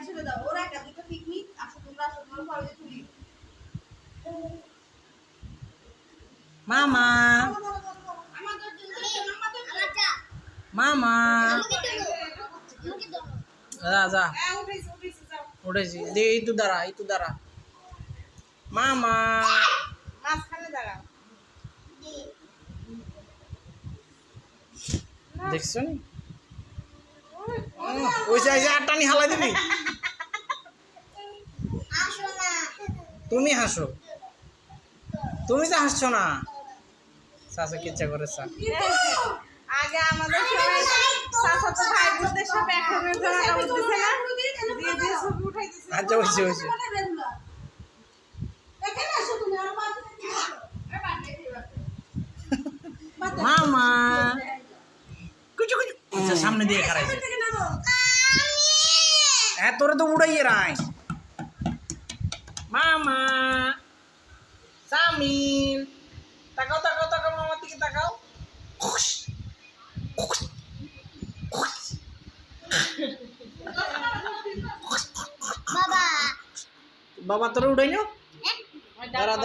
ছেড়ে দাও ওরা একা দুটো পিকনিক আসো তোমরা পরে তুলি মামা মামা যা যা উঠেছি দে এই তো দাঁড়া মামা মাঝখানে দাঁড়াও দেখছো নি ওই যে আটটানি হালাই দিবি তুমি হাসো তুমি তো হাসছো না চাচা কিচ্ছা করে আগে আমাদের সবাই চাচাতো ভাই বোনদের সব একসঙ্গে জামা কাপড় দিছে না দিয়ে দিয়ে ছবি উঠাইতেছে আচ্ছা হয়েছে এখানে আসো তুমি আর মামা কুচু কুচু আচ্ছা সামনে দিয়ে খারাইছে হ্যাঁ তোরে তো উড়াইয়ে রাই মামা সামিন তাকাও মামার দিকে তাকাও বাবা তোরে উড়াই নো দাঁড়া